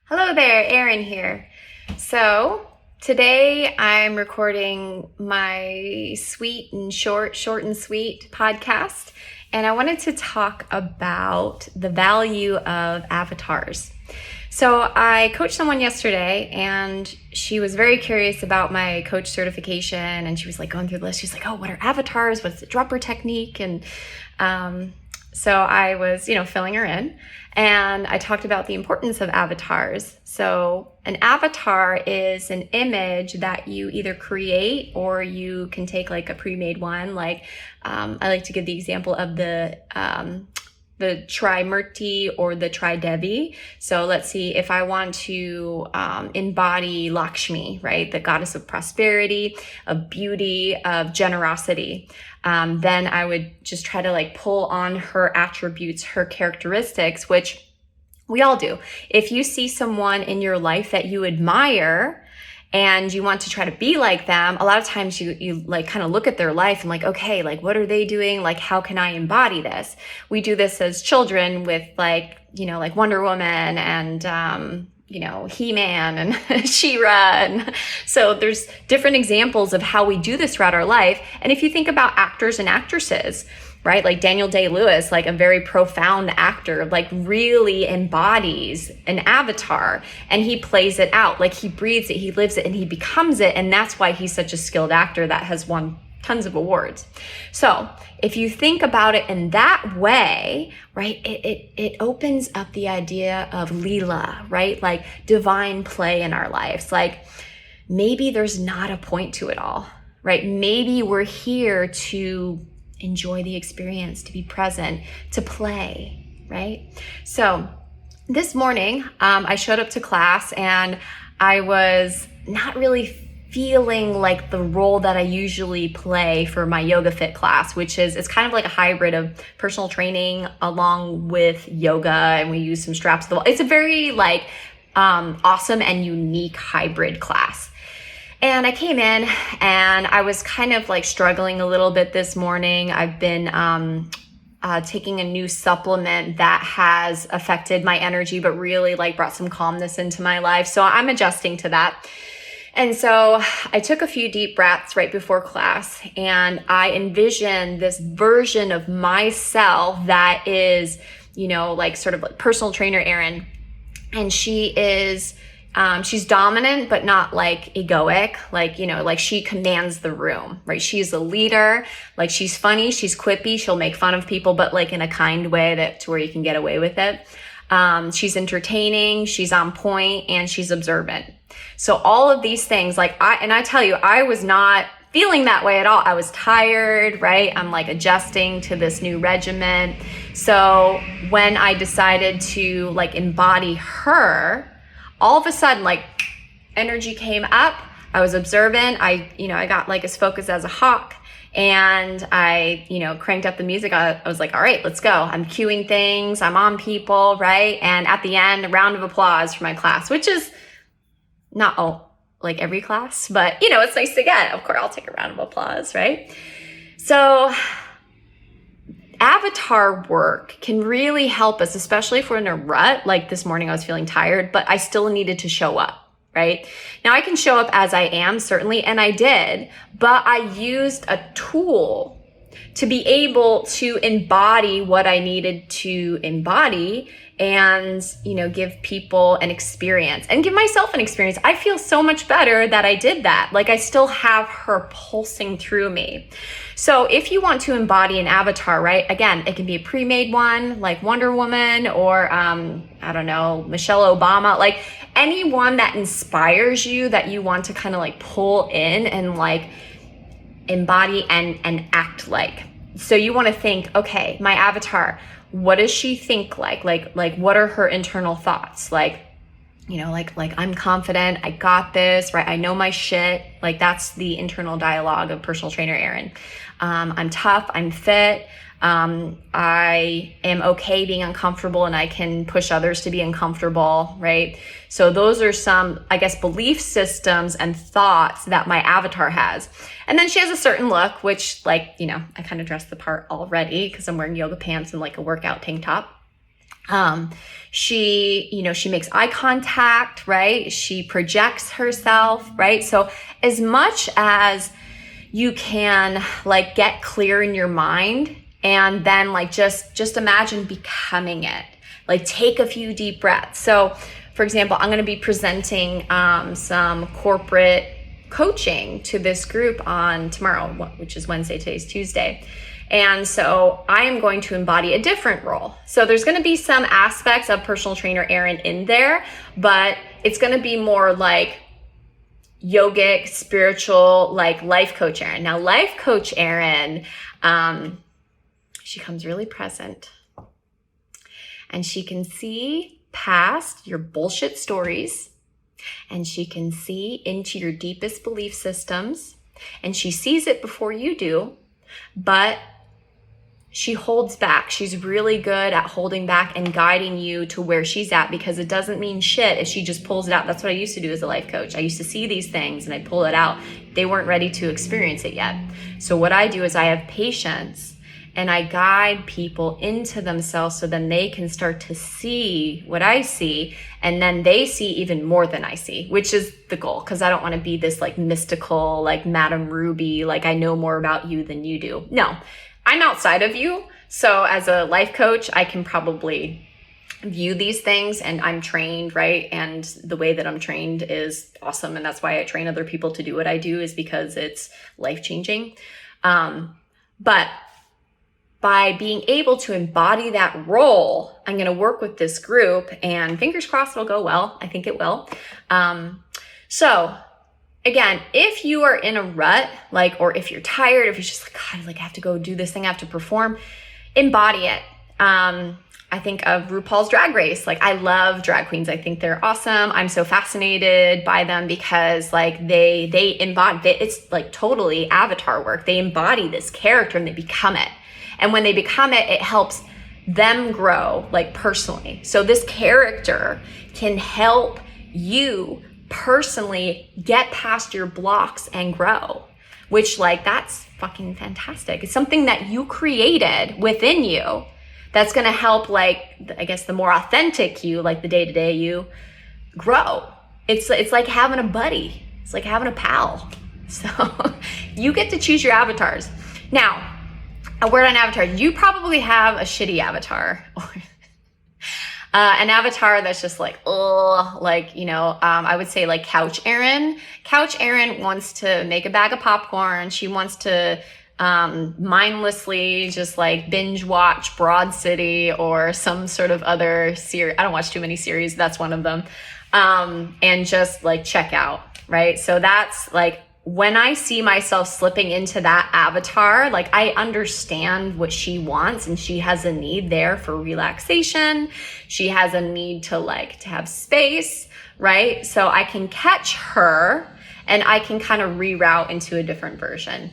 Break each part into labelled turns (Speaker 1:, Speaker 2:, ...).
Speaker 1: Hello there, Erin here. So today I'm recording my sweet and short and sweet podcast, and I wanted to talk about the value of avatars. So I coached someone yesterday, and she was very curious about my coach certification, and she was like going through the list. She's like, "Oh, what are avatars? What's the dropper technique?" And so I was, filling her in, and I talked about the importance of avatars. So an avatar is an image that you either create or you can take like a pre-made one. Like I like to give the example of the Trimurti or the Tridevi. So let's see, if I want to embody Lakshmi, right? The goddess of prosperity, of beauty, of generosity. Then I would just try to like pull on her attributes, her characteristics, which we all do. If you see someone in your life that you admire and you want to try to be like them, a lot of times you like kind of look at their life and like, okay, like what are they doing? Like, how can I embody this? We do this as children with like Wonder Woman and, He-Man and She-Ra. And so there's different examples of how we do this throughout our life. And if you think about actors and actresses, right? Like Daniel Day-Lewis, like a very profound actor, like really embodies an avatar and he plays it out. Like he breathes it, he lives it, and he becomes it. And that's why he's such a skilled actor that has won tons of awards. So if you think about it in that way, right, it opens up the idea of Leela, right? Like divine play in our lives. Like maybe there's not a point to it all, right? Maybe we're here to enjoy the experience, to be present, to play, right? So this morning, I showed up to class and I was not really feeling like the role that I usually play for my yoga fit class, which is, it's kind of like a hybrid of personal training along with yoga, and we use some straps at the wall. It's a very like awesome and unique hybrid class. And I came in and I was kind of like struggling a little bit this morning. I've been taking a new supplement that has affected my energy, but really like brought some calmness into my life. So I'm adjusting to that. And so I took a few deep breaths right before class, and I envisioned this version of myself that is, like sort of like personal trainer Erin. And she is, she's dominant, but not like egoic, like she commands the room, right? She's a leader, like she's funny, she's quippy, she'll make fun of people, but like in a kind way to where you can get away with it. She's entertaining, she's on point, and she's observant. So all of these things, I tell you, I was not feeling that way at all. I was tired, right? I'm like adjusting to this new regimen. So when I decided to like embody her, all of a sudden, like energy came up. I was observant. I got like as focused as a hawk, and I, cranked up the music. I was like, all right, let's go. I'm cueing things. I'm on people, right? And at the end, a round of applause for my class, which is not like every class, but it's nice to get. Of course, I'll take a round of applause, right? So avatar work can really help us, especially if we're in a rut. Like this morning I was feeling tired, but I still needed to show up, right? Now I can show up as I am, certainly, and I did, but I used a tool to be able to embody what I needed to embody and, give people an experience and give myself an experience. I feel so much better that I did that. Like I still have her pulsing through me. So if you want to embody an avatar, right? Again, it can be a pre-made one like Wonder Woman or, Michelle Obama, like anyone that inspires you that you want to kind of like pull in and like embody and act like. So you want to think, okay, my avatar, what does she think like? Like what are her internal thoughts? Like I'm confident, I got this, right? I know my shit. Like that's the internal dialogue of personal trainer Erin. I'm tough, I'm fit. I am okay being uncomfortable, and I can push others to be uncomfortable, right? So those are some, I guess, belief systems and thoughts that my avatar has. And then she has a certain look, which I kind of dressed the part already because I'm wearing yoga pants and like a workout tank top. She makes eye contact, right? She projects herself, right? So as much as you can like get clear in your mind and then like just imagine becoming it. Like take a few deep breaths. So for example, I'm going to be presenting some corporate coaching to this group on tomorrow, which is Wednesday, today's Tuesday. And so I am going to embody a different role. So there's going to be some aspects of personal trainer Erin in there, but it's going to be more like yogic, spiritual, like life coach Erin. Now, life coach Erin, she comes really present and she can see past your bullshit stories and she can see into your deepest belief systems and she sees it before you do, but she holds back. She's really good at holding back and guiding you to where she's at because it doesn't mean shit if she just pulls it out. That's what I used to do as a life coach. I used to see these things and I pull it out. They weren't ready to experience it yet. So what I do is I have patience and I guide people into themselves so then they can start to see what I see and then they see even more than I see, which is the goal because I don't want to be this like mystical, like Madame Ruby, like I know more about you than you do. No. I'm outside of you. So as a life coach, I can probably view these things and I'm trained, right? And the way that I'm trained is awesome. And that's why I train other people to do what I do is because it's life-changing. But by being able to embody that role, I'm going to work with this group and fingers crossed it'll go well. I think it will. So again, if you are in a rut, like, or if you're tired, if you're just like, God, like I have to go do this thing, I have to perform, embody it. I think of RuPaul's Drag Race. Like I love drag queens. I think they're awesome. I'm so fascinated by them because like they embody, it's like totally avatar work. They embody this character and they become it. And when they become it, it helps them grow like personally. So this character can help you personally get past your blocks and grow, which like that's fucking fantastic. It's something that you created within you that's going to help like I guess the more authentic you, like the day-to-day you, grow. It's like having a buddy. It's like having a pal. So you get to choose your avatars. Now, a word on avatar. You probably have a shitty avatar or an avatar that's just like, oh, like, you know, I would say like Couch Erin. Couch Erin wants to make a bag of popcorn. She wants to mindlessly just like binge watch Broad City or some sort of other series. I don't watch too many series. That's one of them. And just like check out, right? So that's like, when I see myself slipping into that avatar, like I understand what she wants and she has a need there for relaxation. She has a need to like to have space, right? So I can catch her and I can kind of reroute into a different version.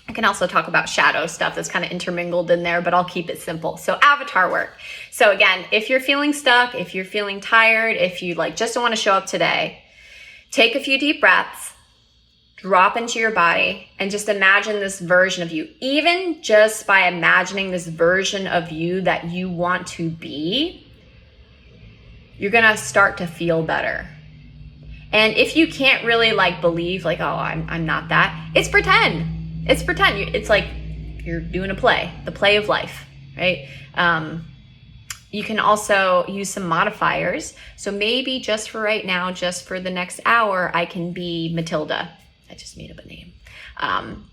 Speaker 1: I can also talk about shadow stuff that's kind of intermingled in there, but I'll keep it simple. So avatar work. So again, if you're feeling stuck, if you're feeling tired, if you like just don't want to show up today, take a few deep breaths. Drop into your body and just imagine this version of you. Even just by imagining this version of you that you want to be, you're going to start to feel better. And if you can't really like believe like, oh, I'm not that, it's pretend. It's pretend. It's like you're doing a play, the play of life, right? You can also use some modifiers. So maybe just for right now, just for the next hour, I can be Matilda. I just made up a name.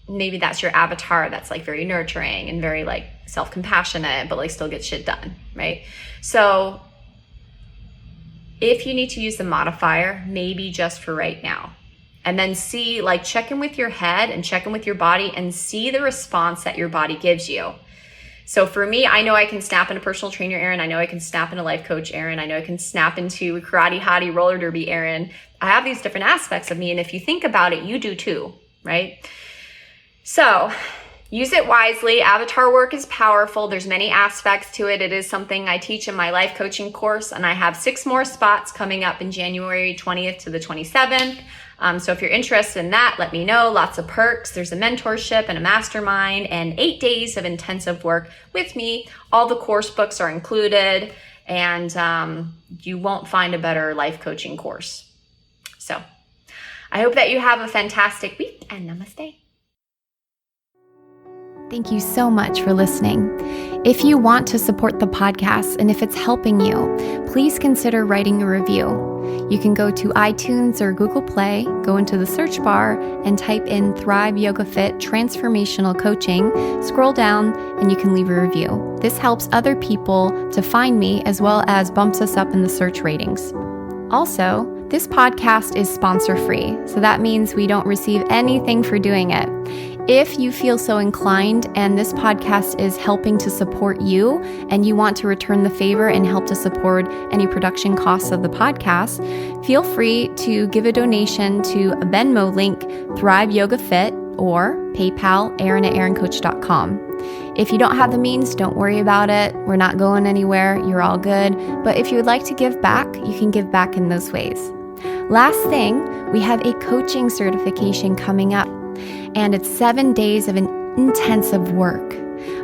Speaker 1: Maybe that's your avatar that's like very nurturing and very like self-compassionate, but like still gets shit done, right? So if you need to use the modifier, maybe just for right now. And then see, like check in with your head and check in with your body and see the response that your body gives you. So for me, I know I can snap into personal trainer Erin. I know I can snap into life coach Erin. I know I can snap into karate hottie roller derby Erin. I have these different aspects of me. And if you think about it, you do too, right? So use it wisely. Avatar work is powerful. There's many aspects to it. It is something I teach in my life coaching course. And I have 6 more spots coming up in January 20th to the 27th. So if you're interested in that, let me know. Lots of perks. There's a mentorship and a mastermind and 8 days of intensive work with me. All the course books are included. and you won't find a better life coaching course. So I hope that you have a fantastic week, and namaste.
Speaker 2: Thank you so much for listening. If you want to support the podcast and if it's helping you, please consider writing a review. You can go to iTunes or Google Play, go into the search bar and type in Thrive Yoga Fit Transformational Coaching, scroll down, and you can leave a review. This helps other people to find me as well as bumps us up in the search ratings. Also, this podcast is sponsor-free, so that means we don't receive anything for doing it. If you feel so inclined and this podcast is helping to support you and you want to return the favor and help to support any production costs of the podcast, feel free to give a donation to a Venmo link, Thrive Yoga Fit, or PayPal, Erin@erincoach.com. If you don't have the means, don't worry about it. We're not going anywhere. You're all good. But if you would like to give back, you can give back in those ways. Last thing, we have a coaching certification coming up, and it's 7 days of an intensive work,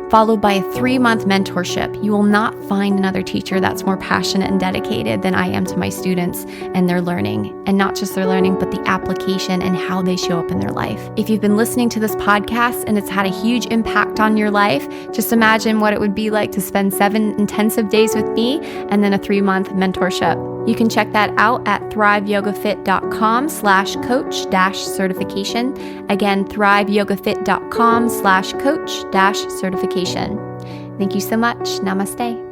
Speaker 2: followed by a 3-month mentorship. You will not find another teacher that's more passionate and dedicated than I am to my students and their learning. And not just their learning, but the application and how they show up in their life. If you've been listening to this podcast and it's had a huge impact on your life, just imagine what it would be like to spend 7 intensive days with me and then a 3-month mentorship. You can check that out at thriveyogafit.com/coach-certification. Again, thriveyogafit.com/coach-certification. Thank you so much. Namaste.